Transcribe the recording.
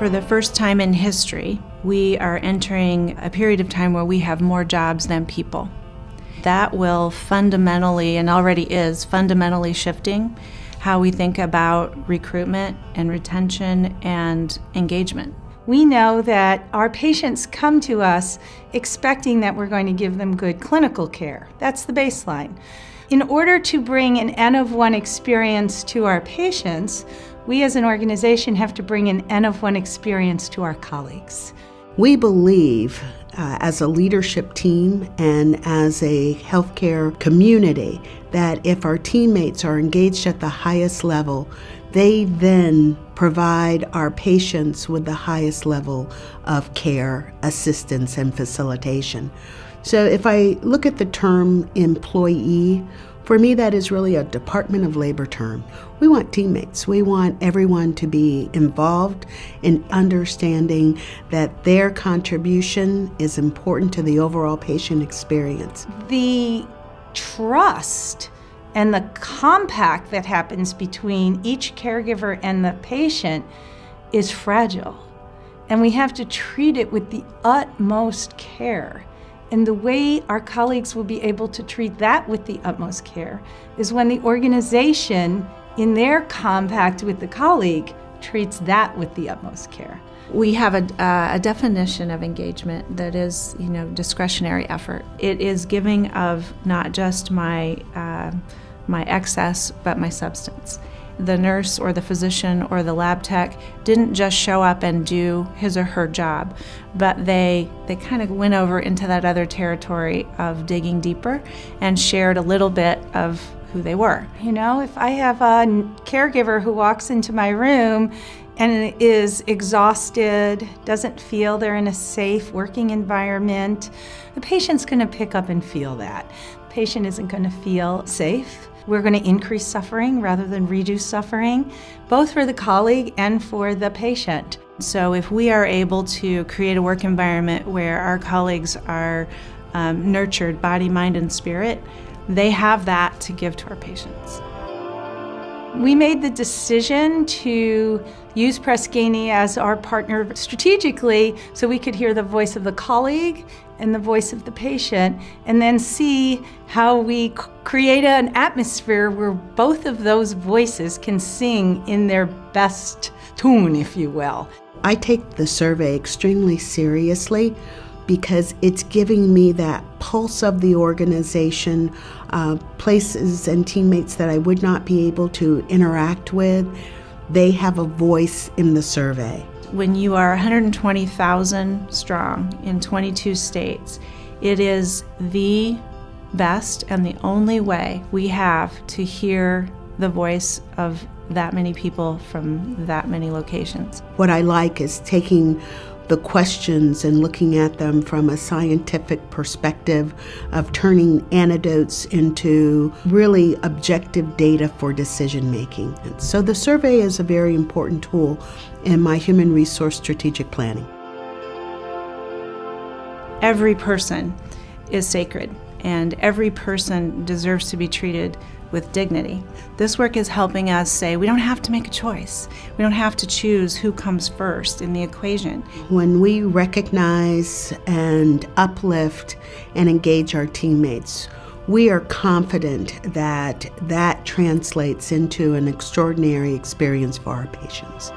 For the first time in history, we are entering a period of time where we have more jobs than people. That will fundamentally, and already is, fundamentally shifting how we think about recruitment and retention and engagement. We know that our patients come to us expecting that we're going to give them good clinical care. That's the baseline. In order to bring an N of 1 experience to our patients, we as an organization have to bring an N of 1 experience to our colleagues. We believe as a leadership team and as a healthcare community that if our teammates are engaged at the highest level, they then provide our patients with the highest level of care, assistance, and facilitation. So if I look at the term employee, for me that is really a Department of Labor term. We want teammates. We want everyone to be involved in understanding that their contribution is important to the overall patient experience. The trust and the compact that happens between each caregiver and the patient is fragile. And we have to treat it with the utmost care. And the way our colleagues will be able to treat that with the utmost care is when the organization, in their compact with the colleague, treats that with the utmost care. We have a definition of engagement that is, discretionary effort. It is giving of not just my excess, but my substance. The nurse or the physician or the lab tech didn't just show up and do his or her job, but they kind of went over into that other territory of digging deeper and shared a little bit of who they were. If I have a caregiver who walks into my room and is exhausted, doesn't feel they're in a safe working environment, the patient's going to pick up and feel that. The patient isn't going to feel safe. We're going to increase suffering rather than reduce suffering, both for the colleague and for the patient. So if we are able to create a work environment where our colleagues are nurtured body, mind, and spirit, they have that to give to our patients. We made the decision to use Press Ganey as our partner strategically so we could hear the voice of the colleague and the voice of the patient, and then see how we create an atmosphere where both of those voices can sing in their best tune, if you will. I take the survey extremely seriously because it's giving me that pulse of the organization, places and teammates that I would not be able to interact with. They have a voice in the survey. When you are 120,000 strong in 22 states, it is the best and the only way we have to hear the voice of that many people from that many locations. What I like is taking the questions and looking at them from a scientific perspective of turning anecdotes into really objective data for decision making. And so the survey is a very important tool in my human resource strategic planning. Every person is sacred, and every person deserves to be treated with dignity. This work is helping us say we don't have to make a choice. We don't have to choose who comes first in the equation. When we recognize and uplift and engage our teammates, we are confident that that translates into an extraordinary experience for our patients.